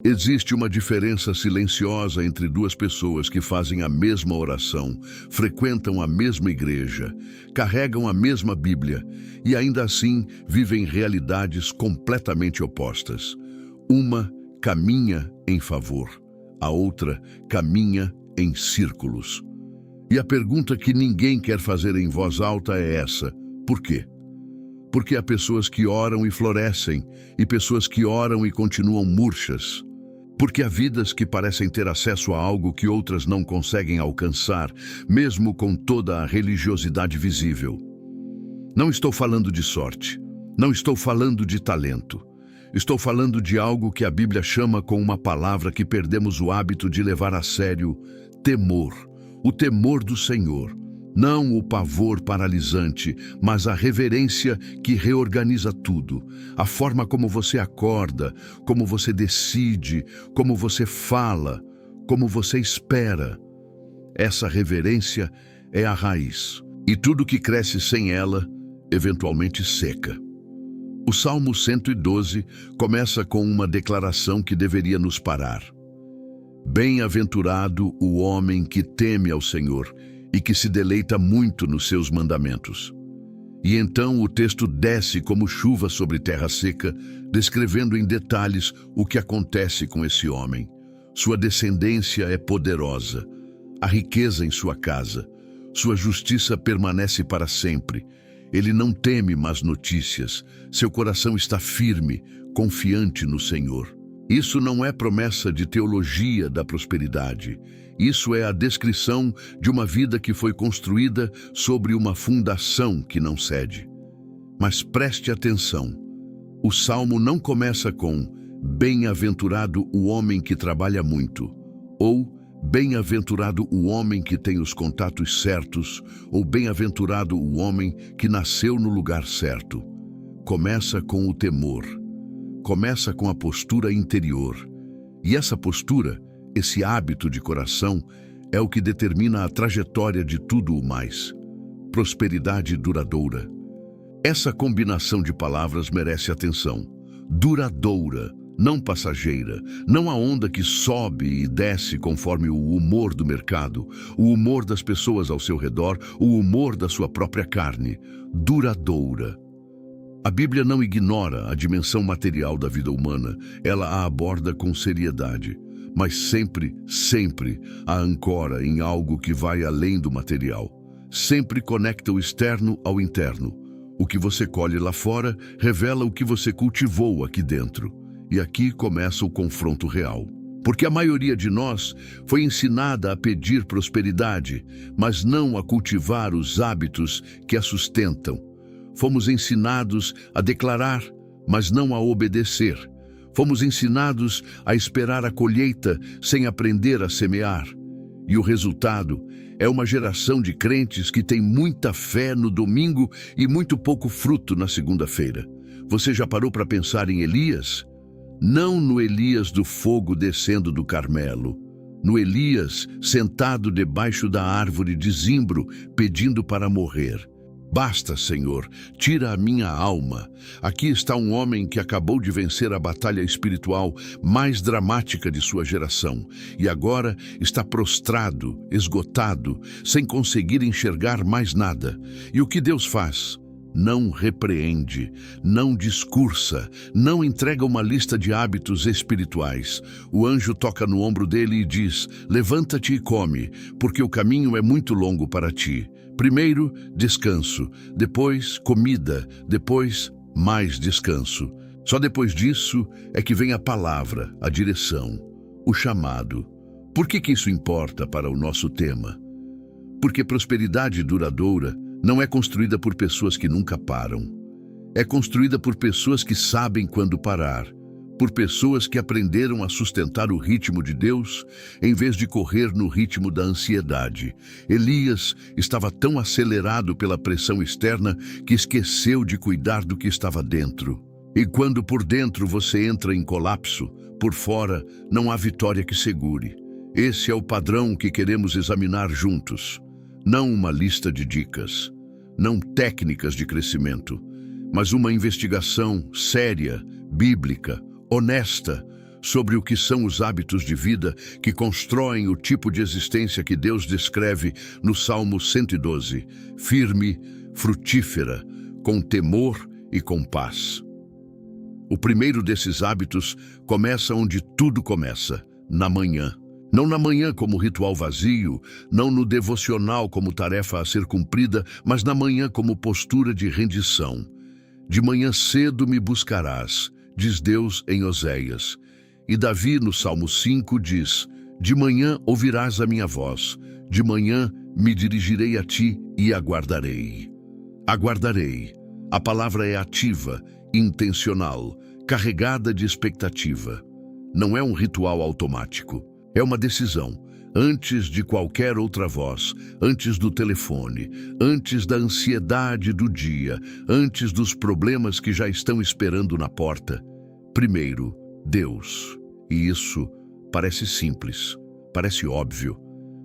Existe uma diferença silenciosa entre duas pessoas que fazem a mesma oração, frequentam a mesma igreja, carregam a mesma Bíblia e ainda assim vivem realidades completamente opostas. Uma caminha em favor, a outra caminha em círculos. E a pergunta que ninguém quer fazer em voz alta é essa: por quê? Porque há pessoas que oram e florescem, e pessoas que oram e continuam murchas. Porque há vidas que parecem ter acesso a algo que outras não conseguem alcançar, mesmo com toda a religiosidade visível. Não estou falando de sorte, não estou falando de talento. Estou falando de algo que a Bíblia chama com uma palavra que perdemos o hábito de levar a sério: temor. O temor do Senhor. Não o pavor paralisante, mas a reverência que reorganiza tudo. A forma como você acorda, como você decide, como você fala, como você espera. Essa reverência é a raiz. E tudo que cresce sem ela, eventualmente seca. O Salmo 112 começa com uma declaração que deveria nos parar. Bem-aventurado o homem que teme ao Senhor e que se deleita muito nos seus mandamentos. E então o texto desce como chuva sobre terra seca, descrevendo em detalhes o que acontece com esse homem. Sua descendência é poderosa, a riqueza em sua casa, sua justiça permanece para sempre. Ele não teme más notícias, seu coração está firme, confiante no Senhor. Isso não é promessa de teologia da prosperidade. Isso é a descrição de uma vida que foi construída sobre uma fundação que não cede. Mas preste atenção. O Salmo não começa com bem-aventurado o homem que trabalha muito, ou bem-aventurado o homem que tem os contatos certos, ou bem-aventurado o homem que nasceu no lugar certo. Começa com o temor. Começa com a postura interior. E essa postura, esse hábito de coração, é o que determina a trajetória de tudo o mais. Prosperidade duradoura. Essa combinação de palavras merece atenção. Duradoura, não passageira, não a onda que sobe e desce conforme o humor do mercado, o humor das pessoas ao seu redor, o humor da sua própria carne. Duradoura. A Bíblia não ignora a dimensão material da vida humana, ela a aborda com seriedade, mas sempre, sempre a ancora em algo que vai além do material. Sempre conecta o externo ao interno. O que você colhe lá fora revela o que você cultivou aqui dentro. E aqui começa o confronto real. Porque a maioria de nós foi ensinada a pedir prosperidade, mas não a cultivar os hábitos que a sustentam. Fomos ensinados a declarar, mas não a obedecer. Fomos ensinados a esperar a colheita sem aprender a semear. E o resultado é uma geração de crentes que tem muita fé no domingo e muito pouco fruto na segunda-feira. Você já parou para pensar em Elias? Não no Elias do fogo descendo do Carmelo. No Elias sentado debaixo da árvore de zimbro, pedindo para morrer. Basta, Senhor, tira a minha alma. Aqui está um homem que acabou de vencer a batalha espiritual mais dramática de sua geração e agora está prostrado, esgotado, sem conseguir enxergar mais nada. E o que Deus faz? Não repreende, não discursa, não entrega uma lista de hábitos espirituais. O anjo toca no ombro dele e diz: levanta-te e come, porque o caminho é muito longo para ti. Primeiro, descanso, depois, comida, depois, mais descanso. Só depois disso é que vem a palavra, a direção, o chamado. Por que isso importa para o nosso tema? Porque prosperidade duradoura não é construída por pessoas que nunca param. É construída por pessoas que sabem quando parar, por pessoas que aprenderam a sustentar o ritmo de Deus em vez de correr no ritmo da ansiedade. Elias estava tão acelerado pela pressão externa que esqueceu de cuidar do que estava dentro. E quando por dentro você entra em colapso, por fora não há vitória que segure. Esse é o padrão que queremos examinar juntos. Não uma lista de dicas, não técnicas de crescimento, mas uma investigação séria, bíblica, honesta, sobre o que são os hábitos de vida que constroem o tipo de existência que Deus descreve no Salmo 112, firme, frutífera, com temor e com paz. O primeiro desses hábitos começa onde tudo começa, na manhã. Não na manhã como ritual vazio, não no devocional como tarefa a ser cumprida, mas na manhã como postura de rendição. De manhã cedo me buscarás, diz Deus em Oséias. E Davi, no Salmo 5, diz: de manhã ouvirás a minha voz, de manhã me dirigirei a ti e aguardarei. Aguardarei. A palavra é ativa, intencional, carregada de expectativa. Não é um ritual automático. É uma decisão, antes de qualquer outra voz, antes do telefone, antes da ansiedade do dia, antes dos problemas que já estão esperando na porta. Primeiro, Deus. E isso parece simples, parece óbvio,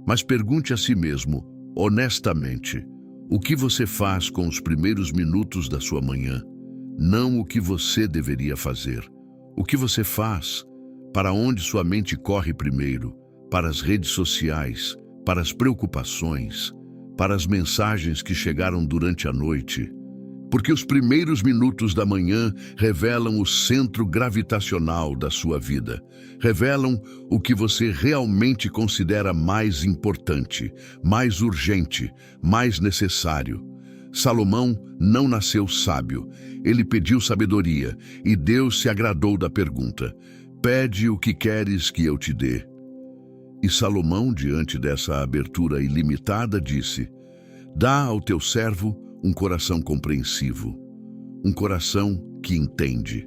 mas pergunte a si mesmo, honestamente, o que você faz com os primeiros minutos da sua manhã? Não o que você deveria fazer. O que você faz? Para onde sua mente corre primeiro? Para as redes sociais, para as preocupações, para as mensagens que chegaram durante a noite? Porque os primeiros minutos da manhã revelam o centro gravitacional da sua vida. Revelam o que você realmente considera mais importante, mais urgente, mais necessário. Salomão não nasceu sábio. Ele pediu sabedoria e Deus se agradou da pergunta: pede o que queres que eu te dê. E Salomão, diante dessa abertura ilimitada, disse: dá ao teu servo um coração compreensivo, um coração que entende,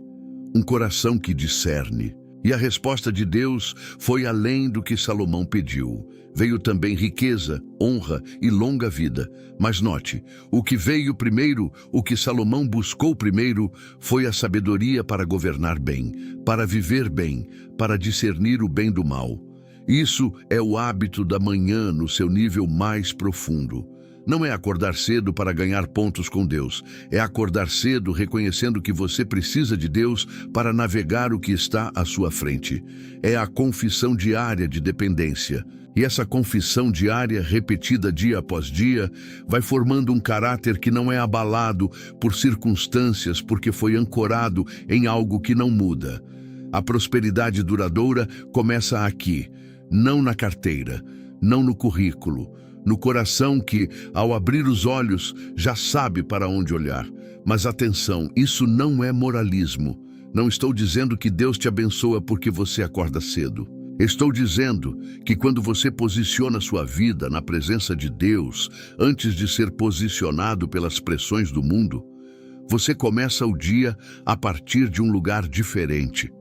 um coração que discerne. E a resposta de Deus foi além do que Salomão pediu. Veio também riqueza, honra e longa vida. Mas note, o que veio primeiro, o que Salomão buscou primeiro, foi a sabedoria para governar bem, para viver bem, para discernir o bem do mal. Isso é o hábito da manhã no seu nível mais profundo. Não é acordar cedo para ganhar pontos com Deus. É acordar cedo reconhecendo que você precisa de Deus para navegar o que está à sua frente. É a confissão diária de dependência. E essa confissão diária, repetida dia após dia, vai formando um caráter que não é abalado por circunstâncias, porque foi ancorado em algo que não muda. A prosperidade duradoura começa aqui, não na carteira, não no currículo, no coração que, ao abrir os olhos, já sabe para onde olhar. Mas atenção, isso não é moralismo. Não estou dizendo que Deus te abençoa porque você acorda cedo. Estou dizendo que quando você posiciona sua vida na presença de Deus, antes de ser posicionado pelas pressões do mundo, você começa o dia a partir de um lugar diferente.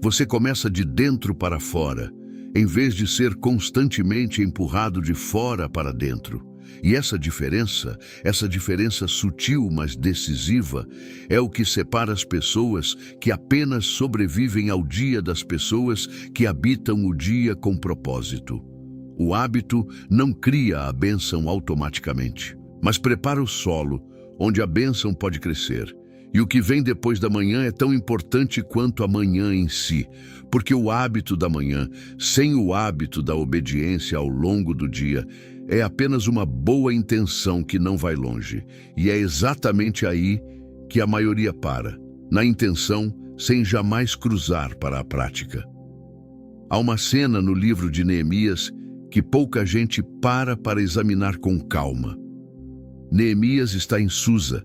Você começa de dentro para fora, em vez de ser constantemente empurrado de fora para dentro. E essa diferença sutil, mas decisiva, é o que separa as pessoas que apenas sobrevivem ao dia das pessoas que habitam o dia com propósito. O hábito não cria a bênção automaticamente, mas prepara o solo onde a bênção pode crescer. E o que vem depois da manhã é tão importante quanto a manhã em si, porque o hábito da manhã, sem o hábito da obediência ao longo do dia, é apenas uma boa intenção que não vai longe. E é exatamente aí que a maioria para, na intenção, sem jamais cruzar para a prática. Há uma cena no livro de Neemias que pouca gente para examinar com calma. Neemias está em Susa,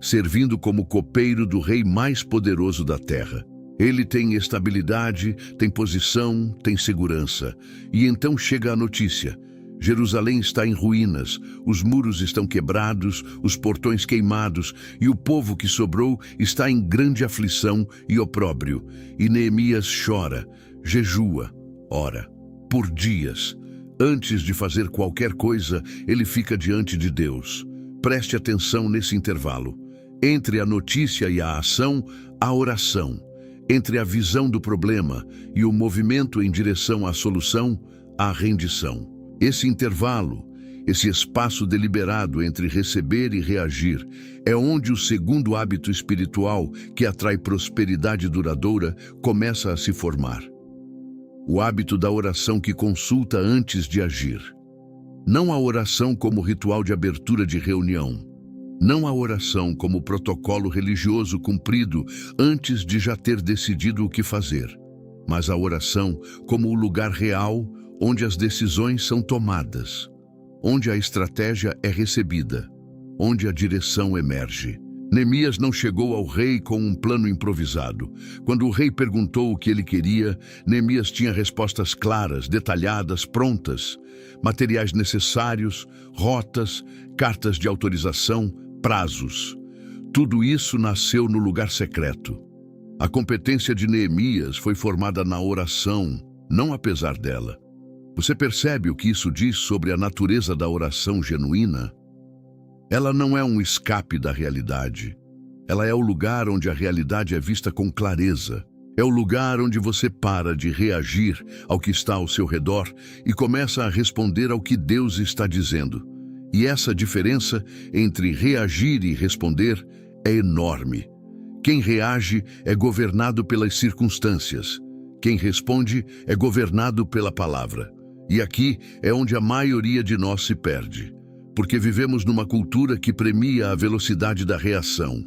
servindo como copeiro do rei mais poderoso da terra. Ele tem estabilidade, tem posição, tem segurança. E então chega a notícia: Jerusalém está em ruínas, os muros estão quebrados, os portões queimados, e o povo que sobrou está em grande aflição e opróbrio. E Neemias chora, jejua, ora, por dias. Antes de fazer qualquer coisa, ele fica diante de Deus. Preste atenção nesse intervalo. Entre a notícia e a ação, a oração. Entre a visão do problema e o movimento em direção à solução, a rendição. Esse intervalo, Esse espaço deliberado entre receber e reagir é onde o segundo hábito espiritual, que atrai prosperidade duradoura, começa a se formar. O hábito da oração que consulta antes de agir. Não a oração como ritual de abertura de reunião. Não a oração como protocolo religioso cumprido antes de já ter decidido o que fazer, mas a oração como o lugar real onde as decisões são tomadas, onde a estratégia é recebida, onde a direção emerge. Neemias não chegou ao rei com um plano improvisado. Quando o rei perguntou o que ele queria, Neemias tinha respostas claras, detalhadas, prontas, materiais necessários, rotas, cartas de autorização, prazos. Tudo isso nasceu no lugar secreto. A competência de Neemias foi formada na oração, não apesar dela. Você percebe o que isso diz sobre a natureza da oração genuína? Ela não é um escape da realidade. Ela é o lugar onde a realidade é vista com clareza. É o lugar onde você para de reagir ao que está ao seu redor e começa a responder ao que Deus está dizendo. E essa diferença entre reagir e responder é enorme. Quem reage é governado pelas circunstâncias. Quem responde é governado pela palavra. E aqui é onde a maioria de nós se perde. Porque vivemos numa cultura que premia a velocidade da reação,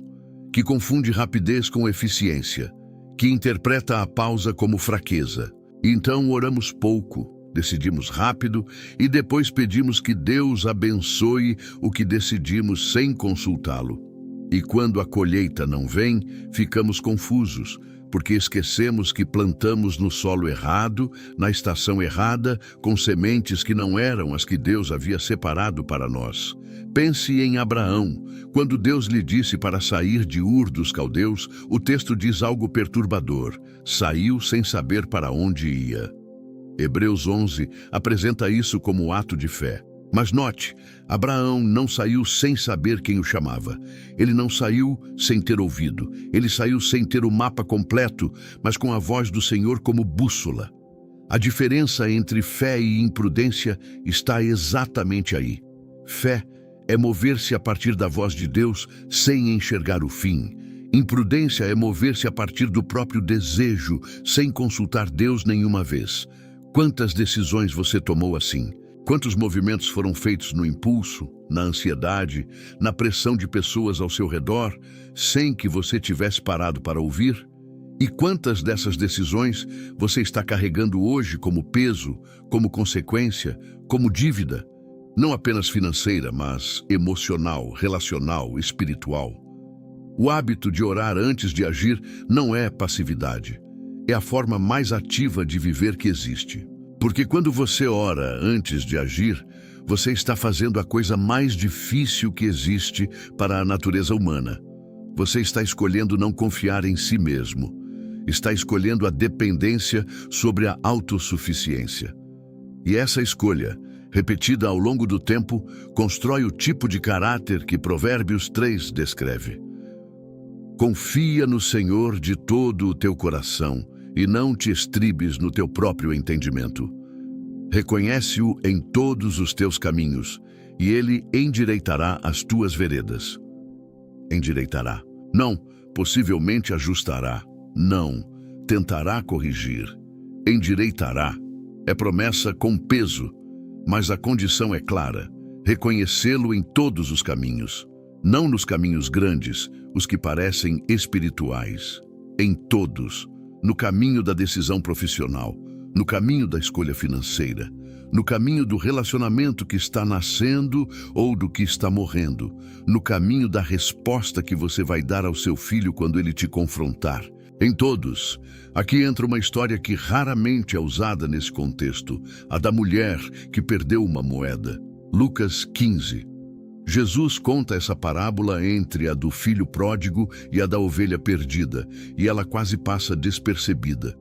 que confunde rapidez com eficiência, que interpreta a pausa como fraqueza. Então oramos pouco, decidimos rápido e depois pedimos que Deus abençoe o que decidimos sem consultá-lo. E quando a colheita não vem, ficamos confusos, porque esquecemos que plantamos no solo errado, na estação errada, com sementes que não eram as que Deus havia separado para nós. Pense em Abraão. Quando Deus lhe disse para sair de Ur dos Caldeus, o texto diz algo perturbador. Saiu sem saber para onde ia. Hebreus 11 apresenta isso como ato de fé. Mas note, Abraão não saiu sem saber quem o chamava. Ele não saiu sem ter ouvido. Ele saiu sem ter o mapa completo, mas com a voz do Senhor como bússola. A diferença entre fé e imprudência está exatamente aí. Fé é mover-se a partir da voz de Deus sem enxergar o fim. Imprudência é mover-se a partir do próprio desejo, sem consultar Deus nenhuma vez. Quantas decisões você tomou assim? Quantos movimentos foram feitos no impulso, na ansiedade, na pressão de pessoas ao seu redor, sem que você tivesse parado para ouvir? E quantas dessas decisões você está carregando hoje como peso, como consequência, como dívida? Não apenas financeira, mas emocional, relacional, espiritual. O hábito de orar antes de agir não é passividade. É a forma mais ativa de viver que existe. Porque quando você ora antes de agir, você está fazendo a coisa mais difícil que existe para a natureza humana. Você está escolhendo não confiar em si mesmo. Está escolhendo a dependência sobre a autossuficiência. E essa escolha, repetida ao longo do tempo, constrói o tipo de caráter que Provérbios 3 descreve. Confia no Senhor de todo o teu coração e não te estribes no teu próprio entendimento. Reconhece-o em todos os teus caminhos, e ele endireitará as tuas veredas. Endireitará. Não, possivelmente ajustará. Não, tentará corrigir. Endireitará. É promessa com peso, mas a condição é clara. Reconhecê-lo em todos os caminhos. Não nos caminhos grandes, os que parecem espirituais. Em todos. No caminho da decisão profissional, no caminho da escolha financeira, no caminho do relacionamento que está nascendo ou do que está morrendo, no caminho da resposta que você vai dar ao seu filho quando ele te confrontar. Em todos. Aqui entra uma história que raramente é usada nesse contexto, a da mulher que perdeu uma moeda. Lucas 15. Jesus conta essa parábola entre a do filho pródigo e a da ovelha perdida, e ela quase passa despercebida.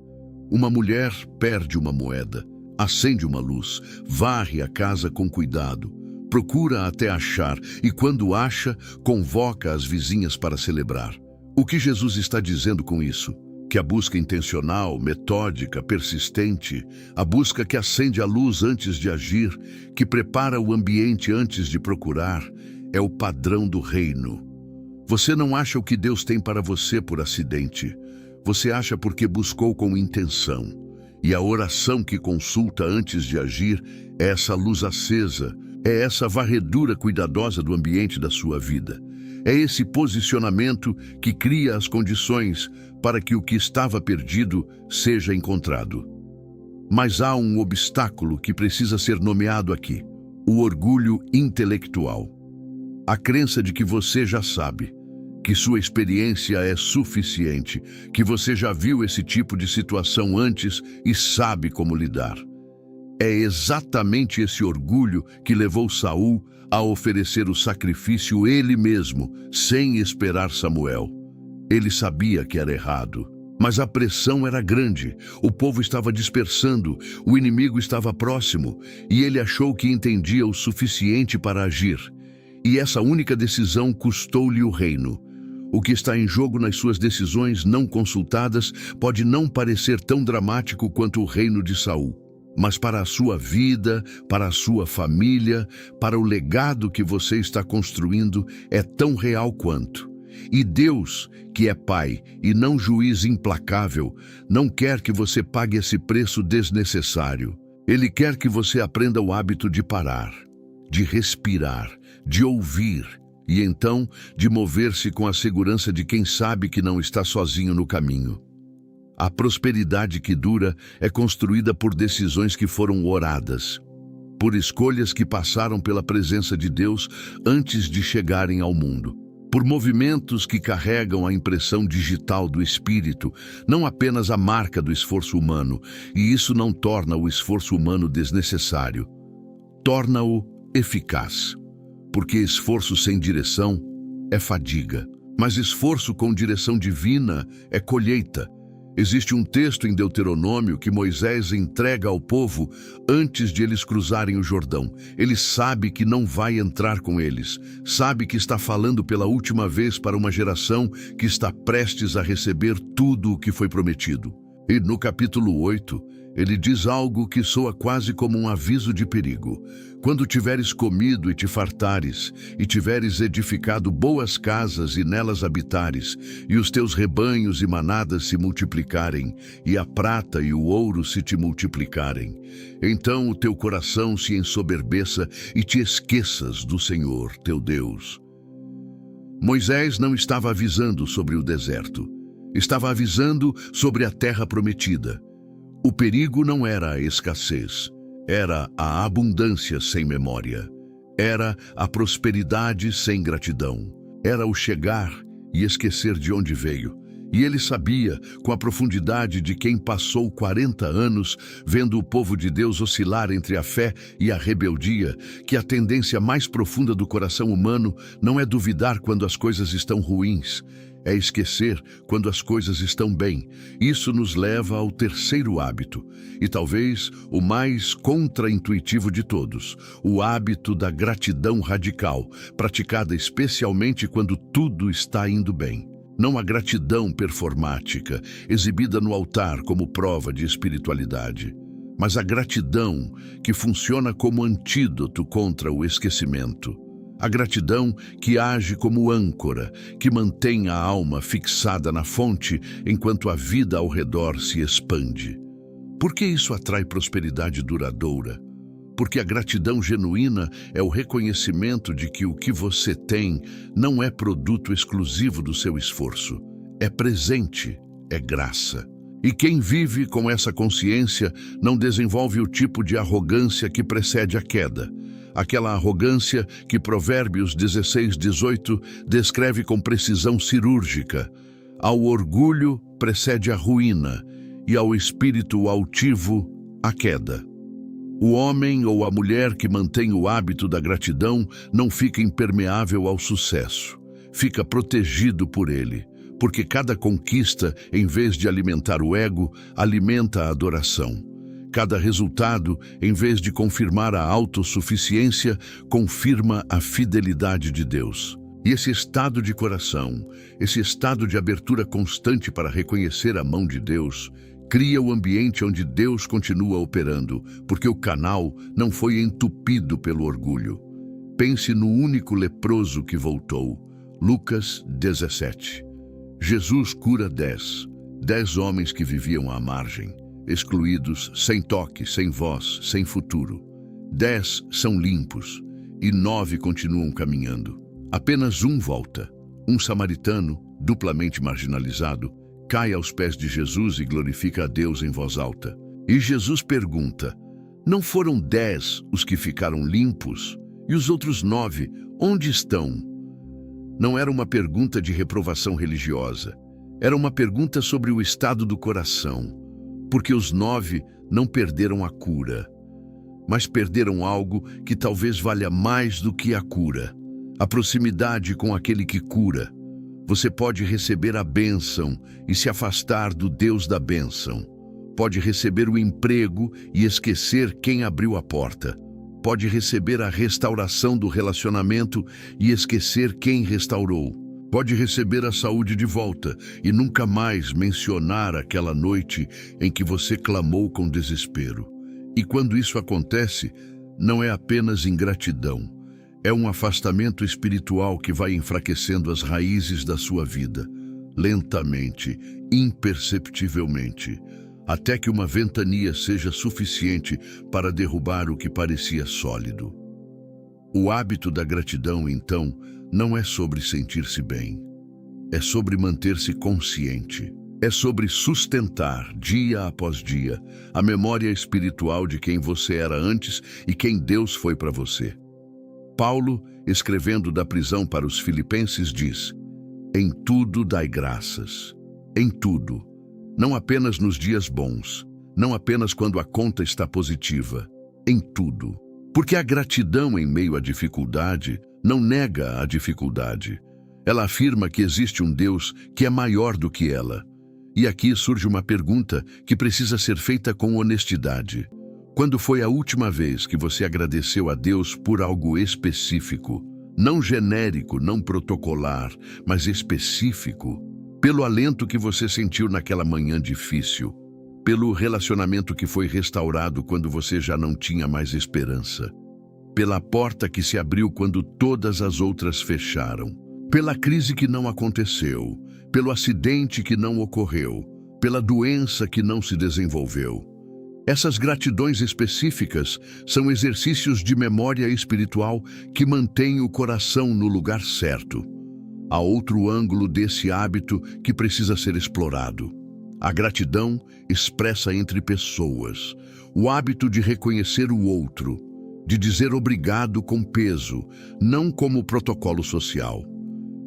Uma mulher perde uma moeda, acende uma luz, varre a casa com cuidado, procura até achar e, quando acha, convoca as vizinhas para celebrar. O que Jesus está dizendo com isso? que a busca intencional, metódica, persistente, a busca que acende a luz antes de agir, que prepara o ambiente antes de procurar, é o padrão do reino. Você não acha o que Deus tem para você por acidente. Você acha porque buscou com intenção. E a oração que consulta antes de agir é essa luz acesa, é essa varredura cuidadosa do ambiente da sua vida. É esse posicionamento que cria as condições para que o que estava perdido seja encontrado. Mas há um obstáculo que precisa ser nomeado aqui: o orgulho intelectual. A crença de que você já sabe, que sua experiência é suficiente, que você já viu esse tipo de situação antes e sabe como lidar. É exatamente esse orgulho que levou Saul a oferecer o sacrifício ele mesmo, sem esperar Samuel. Ele sabia que era errado, mas a pressão era grande, o povo estava dispersando, o inimigo estava próximo, e ele achou que entendia o suficiente para agir. E essa única decisão custou-lhe o reino. O que está em jogo nas suas decisões não consultadas pode não parecer tão dramático quanto o reino de Saul. Mas para a sua vida, para a sua família, para o legado que você está construindo, é tão real quanto. E Deus, que é Pai e não juiz implacável, não quer que você pague esse preço desnecessário. Ele quer que você aprenda o hábito de parar, de respirar, de ouvir e então de mover-se com a segurança de quem sabe que não está sozinho no caminho. A prosperidade que dura é construída por decisões que foram oradas, por escolhas que passaram pela presença de Deus antes de chegarem ao mundo, por movimentos que carregam a impressão digital do Espírito, não apenas a marca do esforço humano, e isso não torna o esforço humano desnecessário, torna-o eficaz, porque esforço sem direção é fadiga, mas esforço com direção divina é colheita. Existe um texto em Deuteronômio que Moisés entrega ao povo antes de eles cruzarem o Jordão. Ele sabe que não vai entrar com eles, sabe que está falando pela última vez para uma geração que está prestes a receber tudo o que foi prometido. E no capítulo 8, ele diz algo que soa quase como um aviso de perigo. Quando tiveres comido e te fartares, e tiveres edificado boas casas e nelas habitares, e os teus rebanhos e manadas se multiplicarem, e a prata e o ouro se te multiplicarem, então o teu coração se ensoberbeça e te esqueças do Senhor, teu Deus. Moisés não estava avisando sobre o deserto, estava avisando sobre a terra prometida. O perigo não era a escassez, era a abundância sem memória, era a prosperidade sem gratidão, era o chegar e esquecer de onde veio. E ele sabia, com a profundidade de quem passou 40 anos vendo o povo de Deus oscilar entre a fé e a rebeldia, que a tendência mais profunda do coração humano não é duvidar quando as coisas estão ruins, é esquecer quando as coisas estão bem. Isso nos leva ao terceiro hábito, e talvez o mais contraintuitivo de todos, o hábito da gratidão radical, praticada especialmente quando tudo está indo bem. Não a gratidão performática, exibida no altar como prova de espiritualidade, mas a gratidão que funciona como antídoto contra o esquecimento. A gratidão que age como âncora, que mantém a alma fixada na fonte enquanto a vida ao redor se expande. Por que isso atrai prosperidade duradoura? Porque a gratidão genuína é o reconhecimento de que o que você tem não é produto exclusivo do seu esforço. É presente, é graça. E quem vive com essa consciência não desenvolve o tipo de arrogância que precede a queda. Aquela arrogância que Provérbios 16:18 descreve com precisão cirúrgica. Ao orgulho precede a ruína, e ao espírito altivo, a queda. O homem ou a mulher que mantém o hábito da gratidão não fica impermeável ao sucesso, fica protegido por ele, porque cada conquista, em vez de alimentar o ego, alimenta a adoração. Cada resultado, em vez de confirmar a autossuficiência, confirma a fidelidade de Deus. E esse estado de coração, esse estado de abertura constante para reconhecer a mão de Deus, cria o ambiente onde Deus continua operando, porque o canal não foi entupido pelo orgulho. Pense no único leproso que voltou. Lucas 17. Jesus cura 10 homens que viviam à margem, excluídos, sem toque, sem voz, sem futuro. 10 são limpos e 9 continuam caminhando. Apenas um volta. Um samaritano, duplamente marginalizado, cai aos pés de Jesus e glorifica a Deus em voz alta. E Jesus pergunta: não foram 10 os que ficaram limpos? E os outros 9, onde estão? Não era uma pergunta de reprovação religiosa. Era uma pergunta sobre o estado do coração. Porque os 9 não perderam a cura, mas perderam algo que talvez valha mais do que a cura. A proximidade com aquele que cura. Você pode receber a bênção e se afastar do Deus da bênção. Pode receber o emprego e esquecer quem abriu a porta. Pode receber a restauração do relacionamento e esquecer quem restaurou. Pode receber a saúde de volta e nunca mais mencionar aquela noite em que você clamou com desespero. E quando isso acontece, não é apenas ingratidão. É um afastamento espiritual que vai enfraquecendo as raízes da sua vida, lentamente, imperceptivelmente, até que uma ventania seja suficiente para derrubar o que parecia sólido. O hábito da gratidão, então, não é sobre sentir-se bem. É sobre manter-se consciente. É sobre sustentar, dia após dia, a memória espiritual de quem você era antes e quem Deus foi para você. Paulo, escrevendo da prisão para os filipenses, diz: em tudo dai graças. Em tudo. Não apenas nos dias bons. Não apenas quando a conta está positiva. Em tudo. Porque a gratidão em meio à dificuldade não nega a dificuldade. Ela afirma que existe um Deus que é maior do que ela. E aqui surge uma pergunta que precisa ser feita com honestidade. Quando foi a última vez que você agradeceu a Deus por algo específico? Não genérico, não protocolar, mas específico. Pelo alento que você sentiu naquela manhã difícil. Pelo relacionamento que foi restaurado quando você já não tinha mais esperança. Pela porta que se abriu quando todas as outras fecharam. Pela crise que não aconteceu. Pelo acidente que não ocorreu. Pela doença que não se desenvolveu. Essas gratidões específicas são exercícios de memória espiritual que mantêm o coração no lugar certo. Há outro ângulo desse hábito que precisa ser explorado. A gratidão expressa entre pessoas. O hábito de reconhecer o outro, de dizer obrigado com peso, não como protocolo social.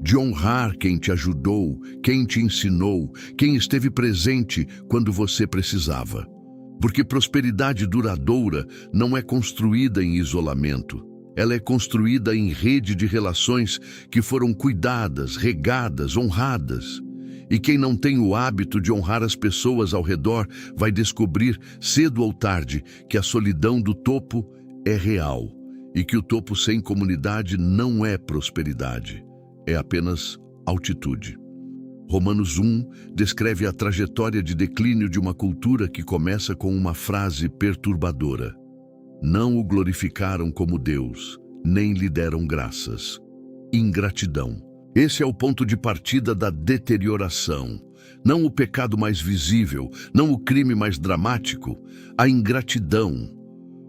De honrar quem te ajudou, quem te ensinou, quem esteve presente quando você precisava. Porque prosperidade duradoura não é construída em isolamento. Ela é construída em rede de relações que foram cuidadas, regadas, honradas. E quem não tem o hábito de honrar as pessoas ao redor vai descobrir, cedo ou tarde, que a solidão do topo é real e que o topo sem comunidade não é prosperidade, é apenas altitude. Romanos 1 descreve a trajetória de declínio de uma cultura que começa com uma frase perturbadora. Não o glorificaram como Deus, nem lhe deram graças. Ingratidão. Esse é o ponto de partida da deterioração. Não o pecado mais visível, não o crime mais dramático, a ingratidão.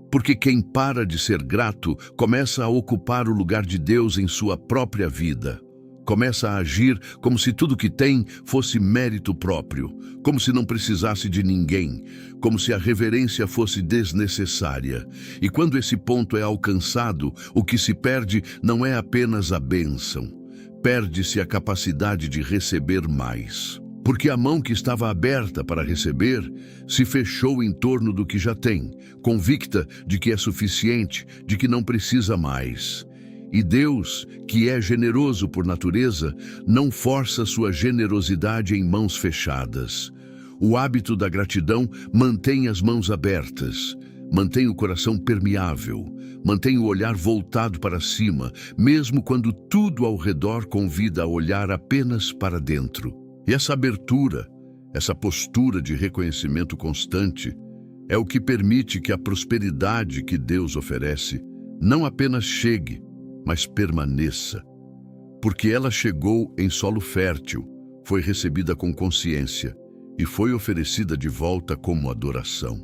Porque quem para de ser grato começa a ocupar o lugar de Deus em sua própria vida. Começa a agir como se tudo que tem fosse mérito próprio, como se não precisasse de ninguém, como se a reverência fosse desnecessária. E quando esse ponto é alcançado, o que se perde não é apenas a bênção, perde-se a capacidade de receber mais. Porque a mão que estava aberta para receber se fechou em torno do que já tem, convicta de que é suficiente, de que não precisa mais. E Deus, que é generoso por natureza, não força sua generosidade em mãos fechadas. O hábito da gratidão mantém as mãos abertas, Mantenha o coração permeável, mantenha o olhar voltado para cima, mesmo quando tudo ao redor convida a olhar apenas para dentro. E essa abertura, essa postura de reconhecimento constante, é o que permite que a prosperidade que Deus oferece não apenas chegue, mas permaneça. Porque ela chegou em solo fértil, foi recebida com consciência e foi oferecida de volta como adoração.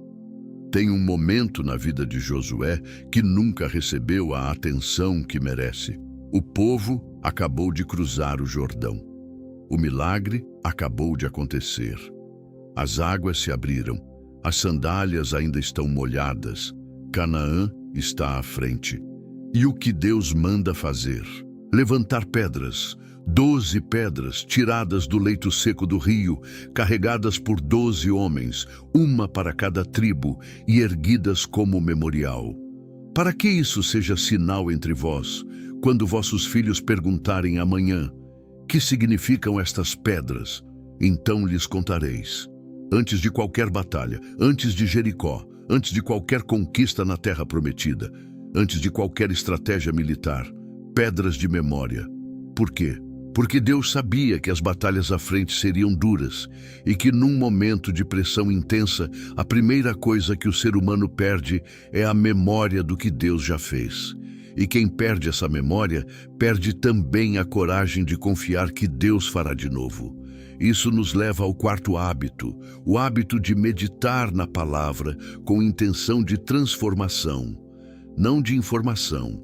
Tem um momento na vida de Josué que nunca recebeu a atenção que merece. O povo acabou de cruzar o Jordão. O milagre acabou de acontecer. As águas se abriram. As sandálias ainda estão molhadas. Canaã está à frente. E o que Deus manda fazer? Levantar pedras, 12 pedras tiradas do leito seco do rio, carregadas por 12 homens, uma para cada tribo e erguidas como memorial. Para que isso seja sinal entre vós, quando vossos filhos perguntarem amanhã: que significam estas pedras? Então lhes contareis. Antes de qualquer batalha, antes de Jericó, antes de qualquer conquista na terra prometida, antes de qualquer estratégia militar, pedras de memória. Por quê? Porque Deus sabia que as batalhas à frente seriam duras e que num momento de pressão intensa, a primeira coisa que o ser humano perde é a memória do que Deus já fez. E quem perde essa memória, perde também a coragem de confiar que Deus fará de novo. Isso nos leva ao quarto hábito, o hábito de meditar na palavra com intenção de transformação, não de informação.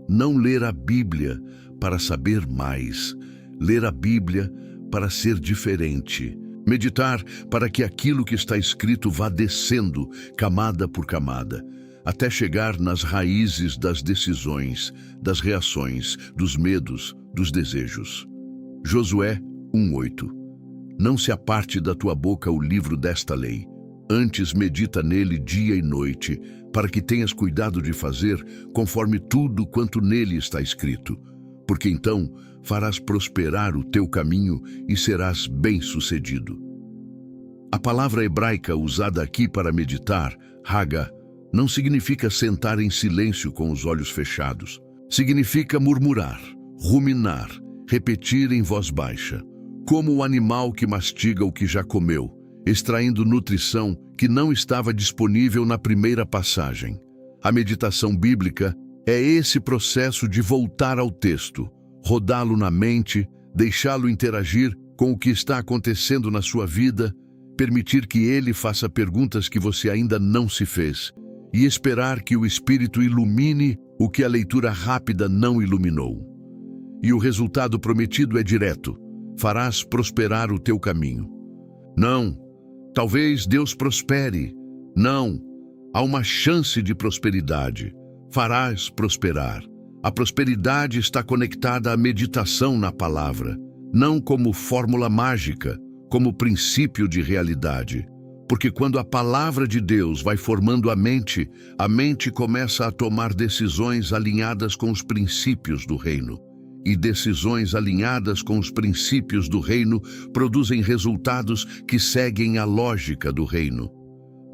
Não ler a Bíblia para saber mais, ler a Bíblia para ser diferente. Meditar para que aquilo que está escrito vá descendo, camada por camada, até chegar nas raízes das decisões, das reações, dos medos, dos desejos. Josué 1:8. Não se aparte da tua boca o livro desta lei. Antes medita nele dia e noite, para que tenhas cuidado de fazer conforme tudo quanto nele está escrito. Porque então farás prosperar o teu caminho e serás bem-sucedido. A palavra hebraica usada aqui para meditar, haga, não significa sentar em silêncio com os olhos fechados. Significa murmurar, ruminar, repetir em voz baixa, como o animal que mastiga o que já comeu, extraindo nutrição que não estava disponível na primeira passagem. A meditação bíblica é esse processo de voltar ao texto, rodá-lo na mente, deixá-lo interagir com o que está acontecendo na sua vida, permitir que ele faça perguntas que você ainda não se fez e esperar que o Espírito ilumine o que a leitura rápida não iluminou. E o resultado prometido é direto: farás prosperar o teu caminho. Não, talvez Deus prospere. Não, há uma chance de prosperidade. Farás prosperar. A prosperidade está conectada à meditação na palavra, não como fórmula mágica, como princípio de realidade. Porque quando a palavra de Deus vai formando a mente começa a tomar decisões alinhadas com os princípios do reino. E decisões alinhadas com os princípios do reino produzem resultados que seguem a lógica do reino.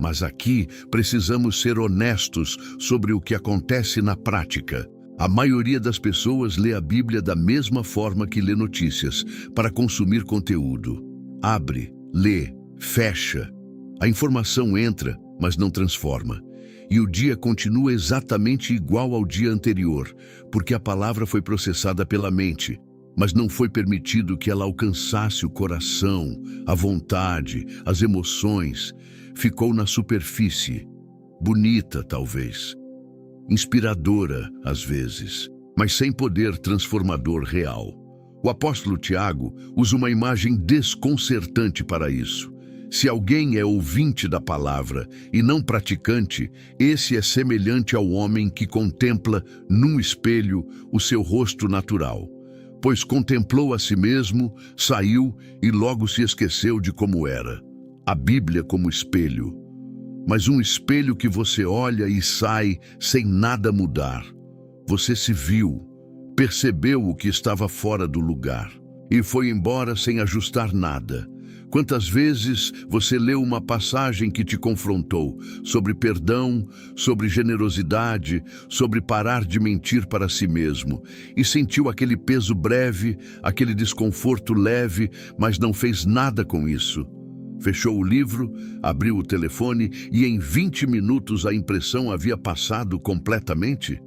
Mas aqui precisamos ser honestos sobre o que acontece na prática. A maioria das pessoas lê a Bíblia da mesma forma que lê notícias, para consumir conteúdo. Abre, lê, fecha. A informação entra, mas não transforma. E o dia continua exatamente igual ao dia anterior, porque a palavra foi processada pela mente, mas não foi permitido que ela alcançasse o coração, a vontade, as emoções. Ficou na superfície, bonita talvez, inspiradora às vezes, mas sem poder transformador real. O apóstolo Tiago usa uma imagem desconcertante para isso. Se alguém é ouvinte da palavra e não praticante, esse é semelhante ao homem que contempla num espelho o seu rosto natural, pois contemplou a si mesmo, saiu e logo se esqueceu de como era. A Bíblia como espelho, mas um espelho que você olha e sai sem nada mudar. Você se viu, percebeu o que estava fora do lugar e foi embora sem ajustar nada, Quantas vezes você leu uma passagem que te confrontou sobre perdão, sobre generosidade, sobre parar de mentir para si mesmo e sentiu aquele peso breve, aquele desconforto leve, mas não fez nada com isso? Fechou o livro, abriu o telefone e em 20 minutos a impressão havia passado completamente?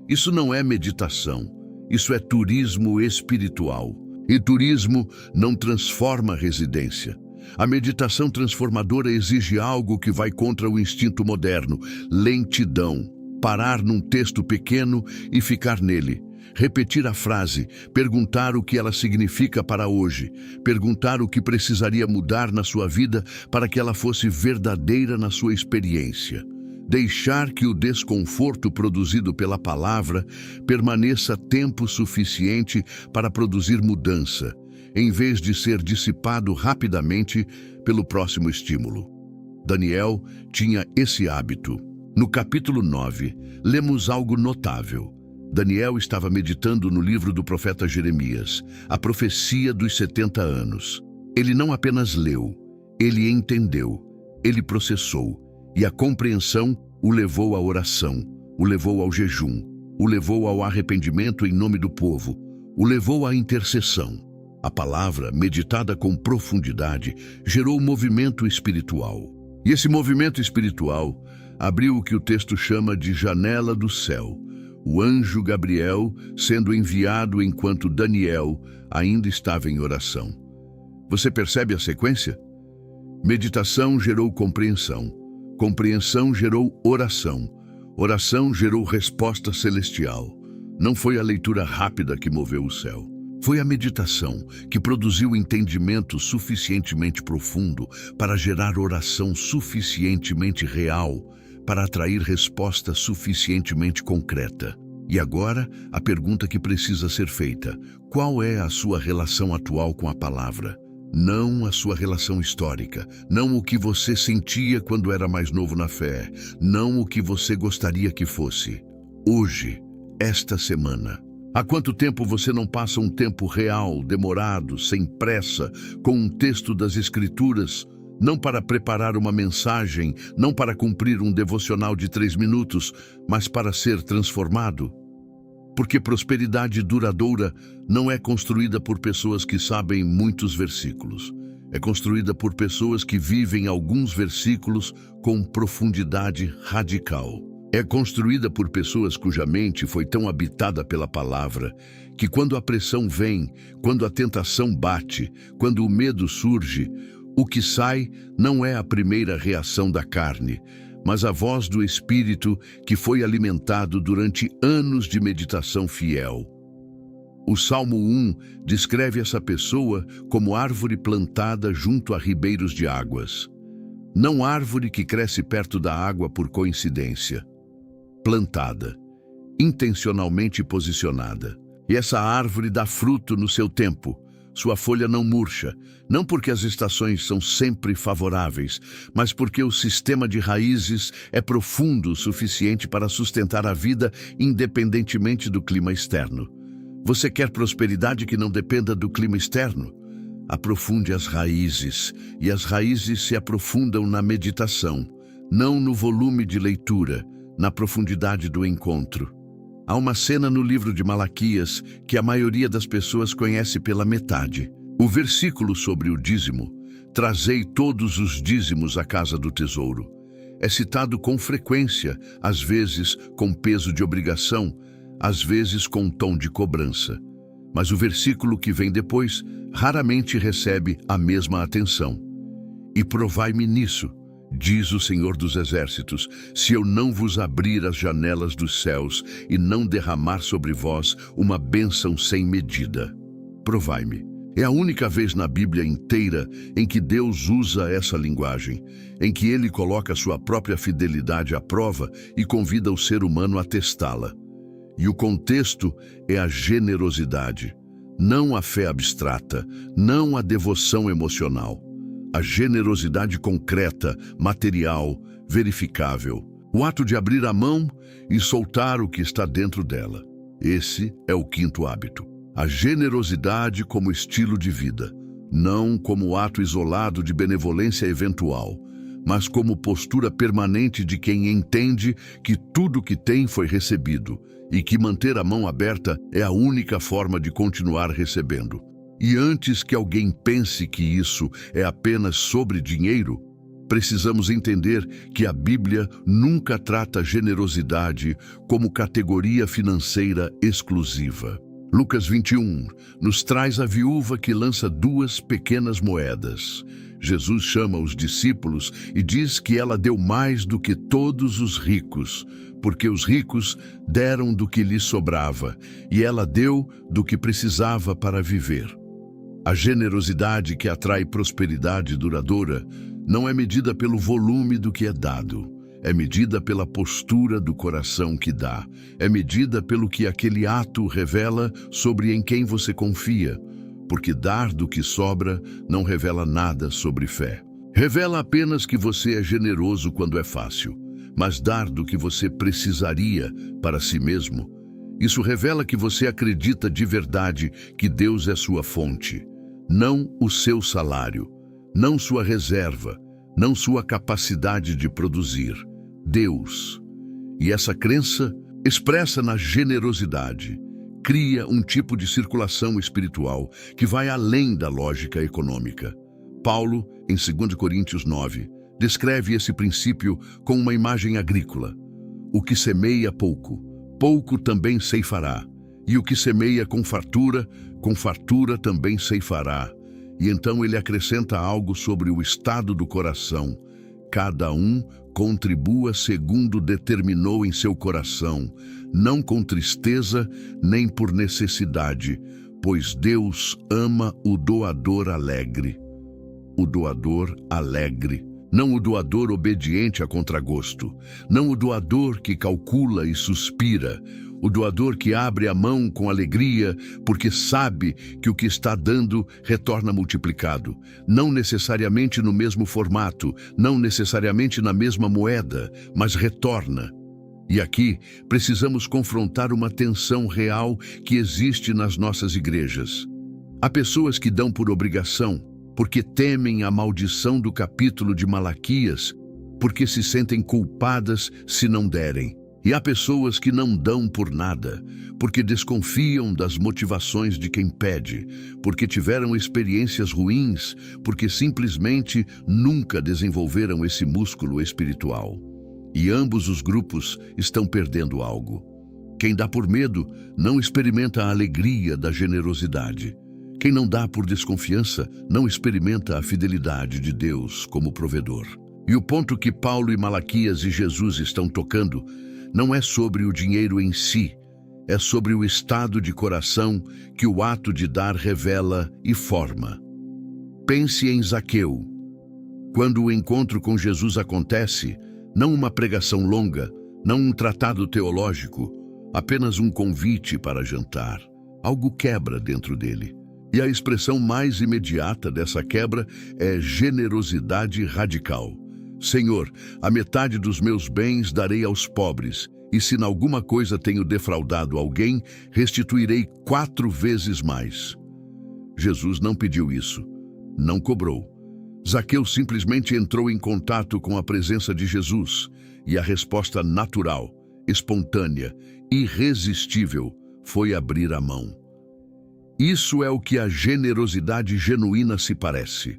Isso não é meditação, isso é turismo espiritual. E turismo não transforma residência. A meditação transformadora exige algo que vai contra o instinto moderno: lentidão. Parar num texto pequeno e ficar nele. Repetir a frase, perguntar o que ela significa para hoje, perguntar o que precisaria mudar na sua vida para que ela fosse verdadeira na sua experiência. Deixar que o desconforto produzido pela palavra permaneça tempo suficiente para produzir mudança, em vez de ser dissipado rapidamente pelo próximo estímulo. Daniel tinha esse hábito. No capítulo 9, lemos algo notável. Daniel estava meditando no livro do profeta Jeremias, a profecia dos 70 anos. Ele não apenas leu, ele entendeu, ele processou. E a compreensão o levou à oração, o levou ao jejum, o levou ao arrependimento em nome do povo, o levou à intercessão. A palavra, meditada com profundidade, gerou movimento espiritual. E esse movimento espiritual abriu o que o texto chama de janela do céu, o anjo Gabriel sendo enviado enquanto Daniel ainda estava em oração. Você percebe a sequência? Meditação gerou compreensão. Compreensão gerou oração. Oração gerou resposta celestial. Não foi a leitura rápida que moveu o céu. Foi a meditação que produziu entendimento suficientemente profundo para gerar oração suficientemente real, para atrair resposta suficientemente concreta. E agora, a pergunta que precisa ser feita: qual é a sua relação atual com a palavra? Não a sua relação histórica, não o que você sentia quando era mais novo na fé, não o que você gostaria que fosse. Hoje, esta semana. Há quanto tempo você não passa um tempo real, demorado, sem pressa, com um texto das Escrituras, não para preparar uma mensagem, não para cumprir um devocional de 3 minutos, mas para ser transformado? Porque prosperidade duradoura não é construída por pessoas que sabem muitos versículos. É construída por pessoas que vivem alguns versículos com profundidade radical. É construída por pessoas cuja mente foi tão habitada pela palavra que quando a pressão vem, quando a tentação bate, quando o medo surge, o que sai não é a primeira reação da carne, mas a voz do Espírito que foi alimentado durante anos de meditação fiel. O Salmo 1 descreve essa pessoa como árvore plantada junto a ribeiros de águas. Não árvore que cresce perto da água por coincidência. Plantada, intencionalmente posicionada. E essa árvore dá fruto no seu tempo. Sua folha não murcha, não porque as estações são sempre favoráveis, mas porque o sistema de raízes é profundo o suficiente para sustentar a vida independentemente do clima externo. Você quer prosperidade que não dependa do clima externo? Aprofunde as raízes, e as raízes se aprofundam na meditação, não no volume de leitura, na profundidade do encontro. Há uma cena no livro de Malaquias que a maioria das pessoas conhece pela metade. O versículo sobre o dízimo, trazei todos os dízimos à casa do tesouro, é citado com frequência, às vezes com peso de obrigação, às vezes com tom de cobrança. Mas o versículo que vem depois raramente recebe a mesma atenção. E provai-me nisso, diz o Senhor dos Exércitos, se eu não vos abrir as janelas dos céus e não derramar sobre vós uma bênção sem medida. Provai-me. É a única vez na Bíblia inteira em que Deus usa essa linguagem, em que Ele coloca sua própria fidelidade à prova e convida o ser humano a testá-la. E o contexto é a generosidade, não a fé abstrata, não a devoção emocional. A generosidade concreta, material, verificável. O ato de abrir a mão e soltar o que está dentro dela. Esse é o quinto hábito. A generosidade como estilo de vida. não como ato isolado de benevolência eventual, mas como postura permanente de quem entende que tudo que tem foi recebido e que manter a mão aberta é a única forma de continuar recebendo. E antes que alguém pense que isso é apenas sobre dinheiro, precisamos entender que a Bíblia nunca trata generosidade como categoria financeira exclusiva. Lucas 21 nos traz a viúva que lança 2 pequenas moedas. Jesus chama os discípulos e diz que ela deu mais do que todos os ricos, porque os ricos deram do que lhes sobrava, e ela deu do que precisava para viver. A generosidade que atrai prosperidade duradoura não é medida pelo volume do que é dado, é medida pela postura do coração que dá, é medida pelo que aquele ato revela sobre em quem você confia, porque dar do que sobra não revela nada sobre fé. Revela apenas que você é generoso quando é fácil, mas dar do que você precisaria para si mesmo, isso revela que você acredita de verdade que Deus é sua fonte, não o seu salário, não sua reserva, não sua capacidade de produzir. Deus. E essa crença, expressa na generosidade, cria um tipo de circulação espiritual que vai além da lógica econômica. Paulo, em 2 Coríntios 9, descreve esse princípio com uma imagem agrícola. O que semeia pouco, pouco também ceifará. E o que semeia com fartura também ceifará. E então ele acrescenta algo sobre o estado do coração. Cada um contribua segundo determinou em seu coração, não com tristeza nem por necessidade, pois Deus ama o doador alegre. O doador alegre, não o doador obediente a contragosto, não o doador que calcula e suspira, o doador que abre a mão com alegria porque sabe que o que está dando retorna multiplicado, não necessariamente no mesmo formato, não necessariamente na mesma moeda, mas retorna. E aqui precisamos confrontar uma tensão real que existe nas nossas igrejas. Há pessoas que dão por obrigação, porque temem a maldição do capítulo de Malaquias, porque se sentem culpadas se não derem. E há pessoas que não dão por nada, porque desconfiam das motivações de quem pede, porque tiveram experiências ruins, porque simplesmente nunca desenvolveram esse músculo espiritual. E ambos os grupos estão perdendo algo. Quem dá por medo não experimenta a alegria da generosidade. Quem não dá por desconfiança não experimenta a fidelidade de Deus como provedor. E o ponto que Paulo e Malaquias e Jesus estão tocando não é sobre o dinheiro em si, é sobre o estado de coração que o ato de dar revela e forma. Pense em Zaqueu. Quando o encontro com Jesus acontece, não uma pregação longa, não um tratado teológico, apenas um convite para jantar. Algo quebra dentro dele. E a expressão mais imediata dessa quebra é generosidade radical. Senhor, a metade dos meus bens darei aos pobres, e se em alguma coisa tenho defraudado alguém, restituirei 4 vezes mais. Jesus não pediu isso, não cobrou. Zaqueu simplesmente entrou em contato com a presença de Jesus, e a resposta natural, espontânea, irresistível, foi abrir a mão. Isso é o que a generosidade genuína se parece.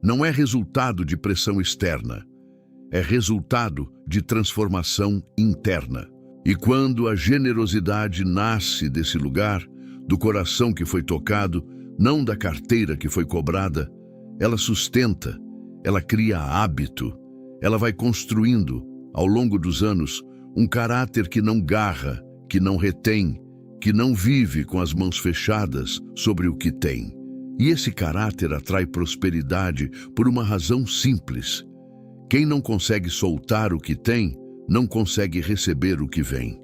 Não é resultado de pressão externa, é resultado de transformação interna. E quando a generosidade nasce desse lugar, do coração que foi tocado, não da carteira que foi cobrada, ela sustenta, ela cria hábito, ela vai construindo, ao longo dos anos, um caráter que não garra, que não retém, que não vive com as mãos fechadas sobre o que tem. E esse caráter atrai prosperidade por uma razão simples. Quem não consegue soltar o que tem, não consegue receber o que vem.